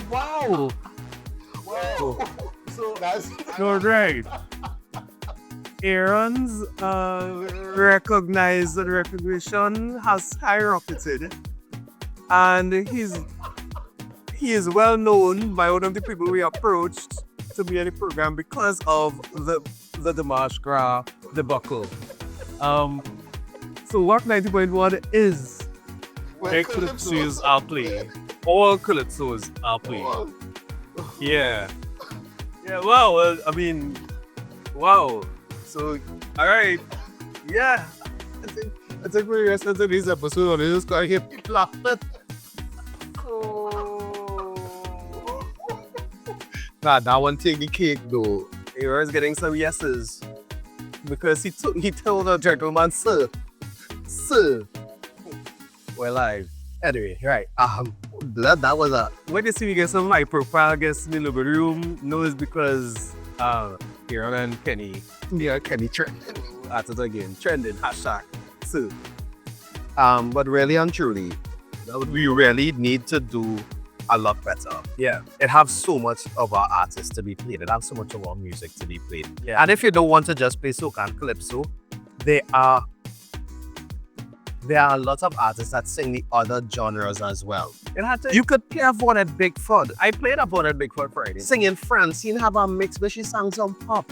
Wow! So that's No, right. Aaron's recognition has skyrocketed. And he is well known by one of the people we approached to be in the program because of the Dimash Gra debacle. So WAC 90.1 is where calypsos are played. All calypsos are played. Yeah. Yeah, wow. Well, I mean, wow. So, all right. Yeah. I think we're listening to this episode and it's just going to get laughed. Nah, that one take the cake though. He was getting some yeses. Because he told the gentleman, sir. We're live. Anyway, right. That was a. When you see me get some high profile guests in the living room, no, it's because Aaron and Kenny. Yeah, Kenny trending. At it again. Trending. Hashtag. So. But really and truly, we really need to do a lot better. Yeah. It has so much of our artists to be played. It has so much of our music to be played. Yeah. And if you don't want to just play soca and calypso, there are a lot of artists that sing the other genres as well. You could play a Von at Bigfoot. I played a Von at Bigfoot Friday. Singing Francine have a mix where she sang some pop.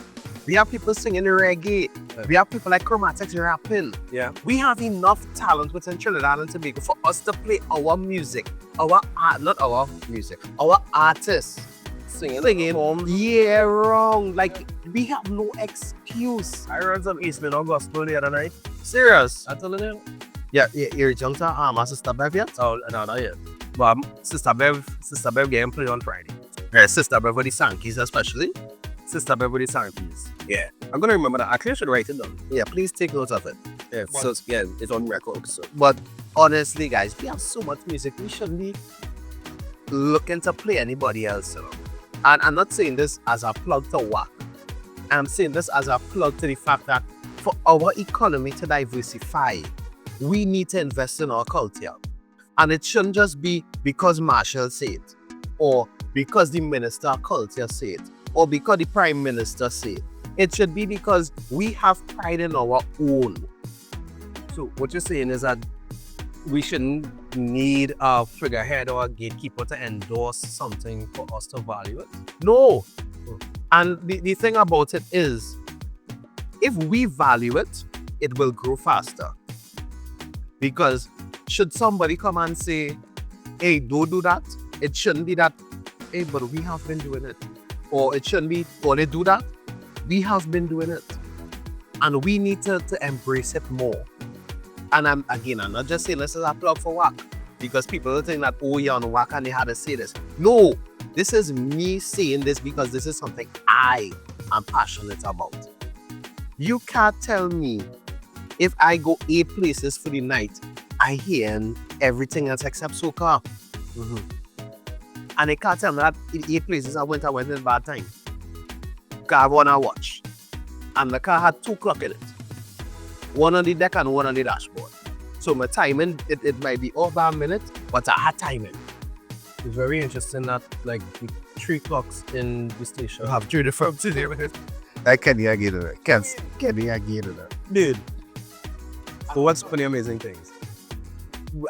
We have people singing reggae. We have people like Chromatics rapping. Yeah. We have enough talent within Trinidad and Tobago for us to play our music. Our artists singing year round. Like, we have no excuse. I heard some Eastman or gospel the other night. Serious? I told them. Yeah, you're junct to Sister Bev yet? Oh, no, not yet. But Sister Bev game played on Friday. Yeah, Sister Bev with the Sankeys especially. Sister Bev with the Sankeys. Yeah. I'm gonna remember that. Actually, I should write it down. Yeah, please take note of it. Yeah, so yeah, it's on record. So. But honestly, guys, we have so much music. We shouldn't be looking to play anybody else. You know? And I'm not saying this as a plug to WAC. I'm saying this as a plug to the fact that for our economy to diversify, we need to invest in our culture. And it shouldn't just be because Marshall said it, or because the Minister of Culture said it, or because the Prime Minister said it. It should be because we have pride in our own. So what you're saying is that we shouldn't need a figurehead or a gatekeeper to endorse something for us to value it? No. And the thing about it is, if we value it, it will grow faster. Because should somebody come and say, hey, don't do that, it shouldn't be that, hey, but we have been doing it. Or it shouldn't be, when they do that, we have been doing it. And we need to embrace it more. And I'm not just saying this is a plug for WAC. Because people think that, oh, you're on WAC and they had to say this. No, this is me saying this because this is something I am passionate about. You can't tell me if I go 8 places for the night, I hear everything else except soca. Mm-hmm. And they can't tell me that in 8 places I went in bad time. Because I want to watch. And the car had 2 clocks in it. One on the deck and one on the dashboard. So my timing, it might be off by a minute, but I had timing. It's very interesting that like the 3 clocks in the station have 3 different cities. I can't agree to that. Can't agree to that. Dude. So what's funny amazing things?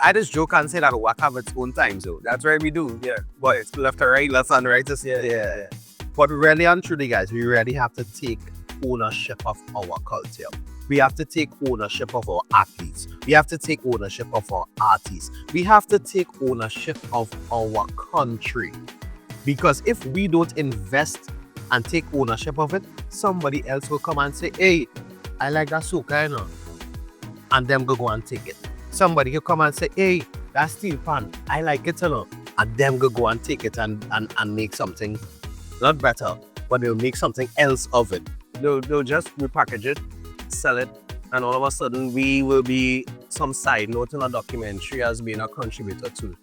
I just joke and say that WAC have its own time, so that's right we do. Yeah. But it's left to right, left and right. Yeah. But really and truly, guys, we really have to take ownership of our culture. We have to take ownership of our athletes. We have to take ownership of our artists. We have to take ownership of our country. Because if we don't invest and take ownership of it, somebody else will come and say, hey, I like that soca, you know. And them go and take it. Somebody will come and say, hey, that steel pan, I like it, you know. And them go and take it and make something, not better, but they'll make something else of it. They'll just repackage it, sell it, and all of a sudden we will be some side note in a documentary as being a contributor to it.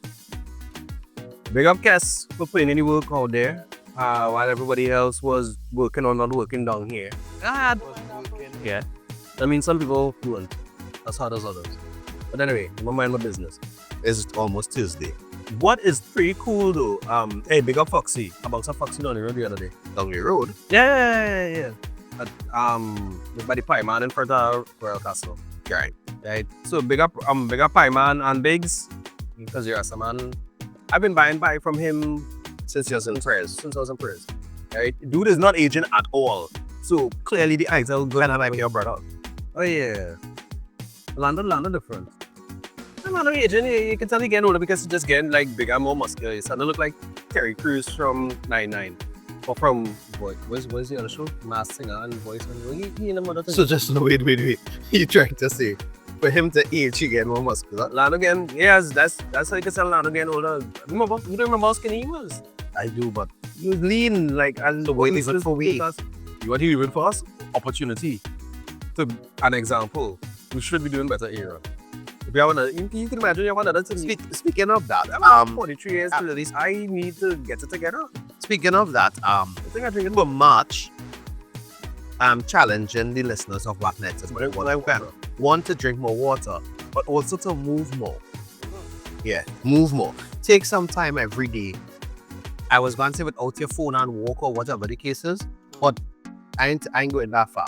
Big up Kes for putting in the work out there while everybody else was working or not working down here. Yeah. I mean, some people weren't as hard as others. But anyway, never mind my business. It's almost Tuesday. What is pretty cool though, hey, big up Foxy. About some Foxy down the road the other day. Down the road? Yeah. By the Pie Man in front of Royal Castle. Right. So big up Pie Man and Biggs. because you're a man. I've been buying bike from him since I was in prison. Right? Dude is not aging at all. So clearly the eyes are going on your brother. Oh yeah. London different. I'm not aging. You can tell he getting older because he's just getting like bigger, more muscular. He's starting to look like Terry Crews from 99. Or from what's the other show? Masked Singer and Voice. He in the mother thing. So just no, wait. You trying to say for him to age, he get more muscular? Lando again, yes, that's how you can tell Lando getting older. You don't remember how skinny he was? I do, but you lean like and the way even for weight. You want to even for us? Opportunity. To an example, we should be doing better era. If you have another, you can imagine you have another thing. Speaking of that, I'm 43 years to release. I need to get it together. Speaking of that, I think I drink it for March, I'm challenging the listeners of WACnet to want to drink more water, but also to move more. Yeah, move more. Take some time every day. I was going to say without your phone and walk or whatever the case is, but I ain't going that far.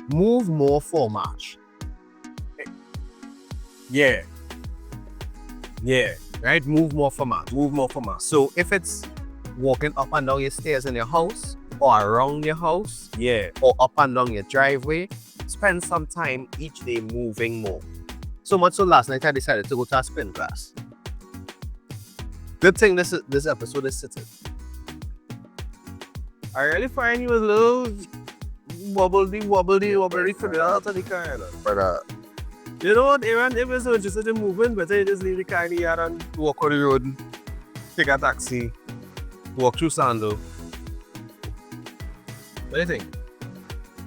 Move more for March. Yeah. Right? Move more for March. So So if it's walking up and down your stairs in your house, or around your house, yeah. or up and down your driveway, spend some time each day moving more. So much so last night I decided to go to a spin class. Good thing this episode is sitting. I really find you a little wobbly for the out of the car. But You know what, Aaron? If you're so interested in moving, better you just leave the car in the yard and walk on the road, take a taxi, walk through Sando. What do you think?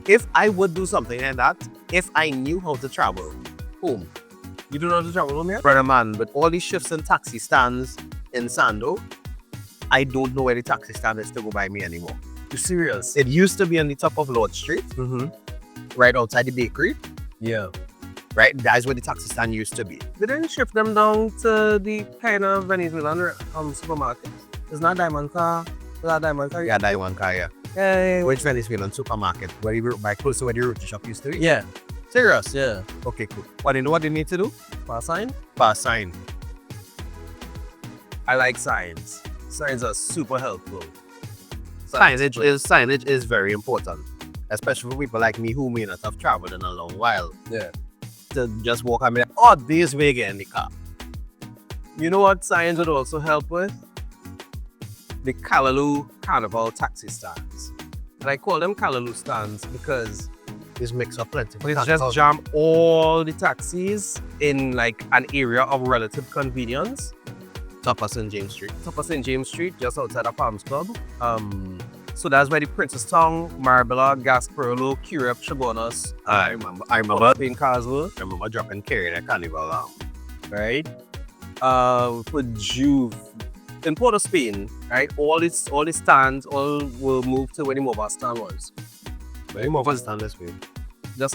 if I would do something like that, if I knew how to travel home, You don't know how to travel home yet? brother man, with all these shifts and taxi stands in Sando, I don't know where the taxi stand is to go by me anymore. You serious? It used to be on the top of Lord Street, Mm-hmm. right outside the bakery. Yeah. Right, that's where the taxi stand used to be. They didn't shift them down to the kind of Venezuelan supermarket. It's not Diamond Car. It's not Diamond Car. Yeah, that one car, yeah. Yeah. Which Venezuelan supermarket? Where you by close to where the roti shop used to be? Yeah. Serious? Yeah. Okay, cool. What you know what they need to do? Pass sign? Pass sign. I like signs. Signs are super helpful. Signage is very important, especially for people like me who may not have traveled in a long while. Yeah. To just walk and be like, oh, this way get in the car. You know what signs would also help with? The Callaloo Carnival taxi stands. And I call them Callaloo stands because This makes up plenty. it's just jam all the taxis in like an area of relative convenience. Tapas in James Street. Top of St. James Street, just outside of Palms Club. So that's where the Princestown, Marbella, Gasparilla, Curep, Chabonas, I remember in Carswell, dropping Carrie at Carnival. right? For Juve, in Port of Spain, right? All the stands all will move to where the mobile stand was. Very more fun stand this way. Just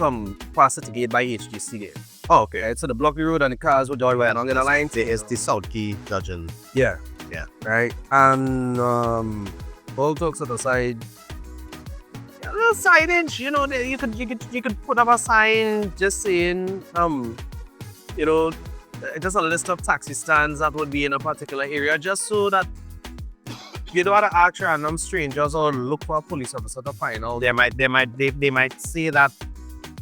past the gate by HGC there. Oh, okay. Right? So the blocky road and the cars will join right along in the line. There is the South Key judging. Yeah. Yeah. Right. And all talks at the side. A little signage, you know, you could put up a sign just saying, you know, just a list of taxi stands that would be in a particular area, just so that you don't have to ask random strangers or look for a police officer to find out. They might say that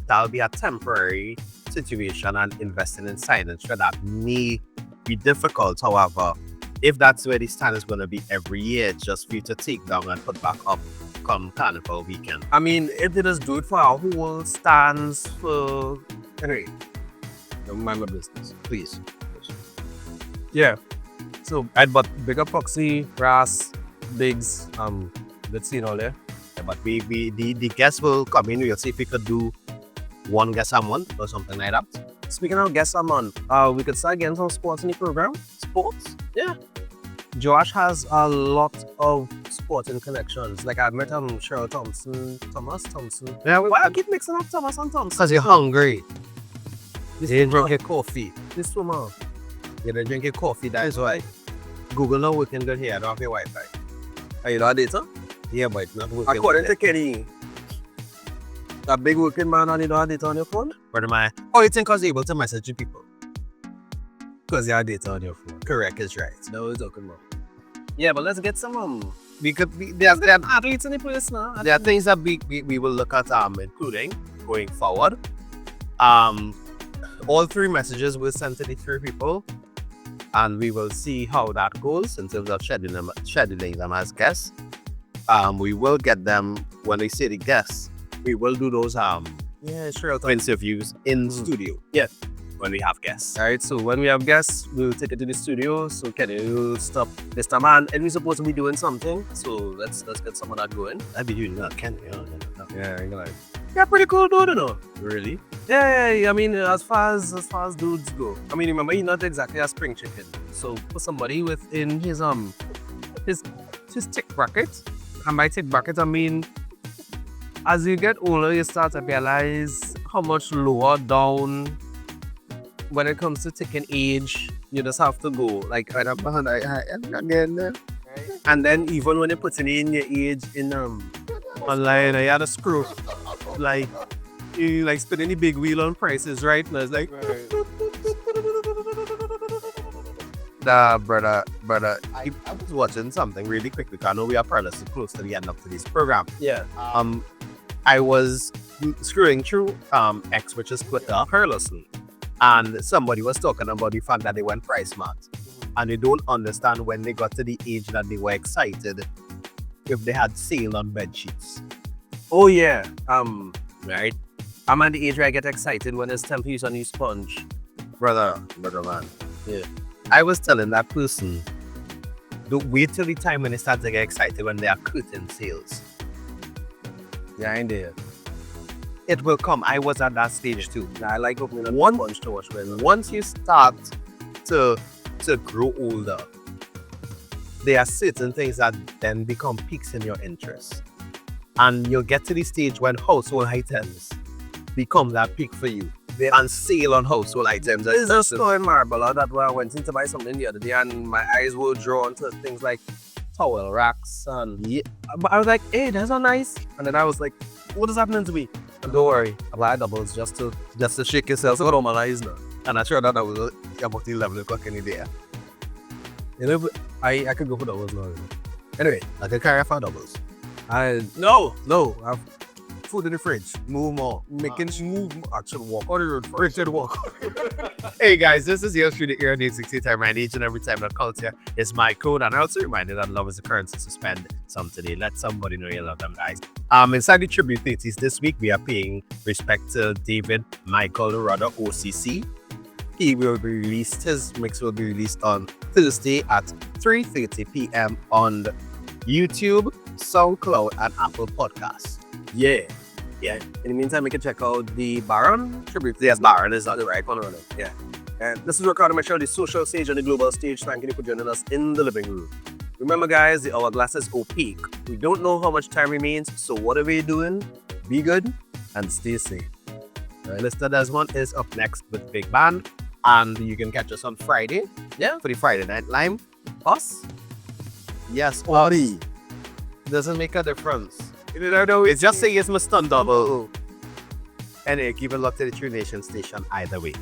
that'll be a temporary situation and investing in signage for that may be difficult. However, if that's where the stand is going to be every year, it's just for you to take down and put back up come Carnival weekend. I mean, if they just do it for our whole stands for... Anyway, don't mind my business, please. Yeah. So, but big up Foxy, Ras, Biggs, let's see it all there. Yeah, but the guests will come in. We'll see if we could do one guest a month or something like that. Speaking of guests a month, we could start getting some sports in the program. Sports? Yeah. Josh has a lot of sporting connections. Like I met Cheryl Thomas Thompson. Yeah, Why I keep mixing up Thomas and Thompson? because you're hungry. This You didn't drink woman. your coffee. This woman. You didn't drink your coffee. That is why. Google not working good here. I don't have your Wi-Fi. Are you not data? Yeah, but it's not working. According to Kenny, a big working man and you don't have data on your phone? Brother man. Oh, you think I was able to message you people? Because you have data on your phone. Correct is right. No, we're talking about. Yeah, but let's get some. There's athletes in the place now. There are things that we will look at including going forward. All 3 messages were sent to the 3 people, and we will see how that goes in terms of scheduling them as guests. We will get them when they say the guests. We will do those interviews in studio. Yeah. When we have guests. All right, so when we have guests, we'll take it to the studio. So Kenny will stop Mr. Man, and we're supposed to be doing something. So let's get some of that going. I'd be doing that, Kenny. Yeah, you're like, yeah, pretty cool dude, you know. Really? Yeah. I mean, as far as dudes go. I mean, remember, he's not exactly a spring chicken. So for somebody within his tick bracket, and by tick bracket, I mean, as you get older, you start to realize how much lower down. When it comes to taking age, you just have to go like right up behind again. And then even when you're putting in your age in online, you had a screw. Like you like spinning the big wheel on prices, right? And it's like Nah, brother, I was watching something really quick because I know we are perilously close to the end of today's program. Yeah. I was scrolling through X, which is Twitter, perilously. And somebody was talking about the fact that they went price smart. And they don't understand when they got to the age that they were excited if they had sale on bed sheets. Oh yeah. Right. I'm at the age where I get excited when it's time to use a new sponge. Brother man. Yeah. I was telling that person, don't wait till the time when they start to get excited when there are curtain sales. Yeah, I ain't there. It will come. I was at that stage too. Nah, I like opening a sponge to wash with. Once you start to grow older, there are certain things that then become peaks in your interest. And you'll get to the stage when household items become that peak for you. And sale on household items. There's a store in Marble that where I went in to buy something the other day and my eyes were drawn to things like towel racks and but I was like, hey, that's so nice. And then I was like, what is happening to me? And don't worry, apply doubles just to shake yourself out of my eyes now. And I sure that was about 11 o'clock in the day. You know, I could go for doubles now. Anyway, I can carry 5 doubles. No, I've food in the fridge. Move more. Making move. Actually walk on the road first. Walk. Hey guys, this is yours through the Aaron868 time. My each and every time that culture is my code. And I also remind you that love is the currency, so spend some today. Let somebody know you love them, guys. Inside the Tribute 30s this week, we are paying respect to David Michael Rudder OCC. His mix will be released on Thursday at 3:30 p.m. on YouTube, SoundCloud, and Apple Podcasts. Yeah. In the meantime, you can check out the Baron tribute. Yes, Baron is not the right one, running. Yeah. And this is Ricardo and Michelle, the social stage and the global stage. Thank you for joining us in the living room. Remember, guys, the hourglass is opaque. We don't know how much time remains, so whatever you're doing, be good and stay safe. Mr. Desmond is up next with Big Band, and you can catch us on Friday. Yeah. For the Friday Night Lime. Us? Yes, Ori. Doesn't make a difference. It's just say it's my stunt double. Anyway, keep it locked to the True Nation station either way.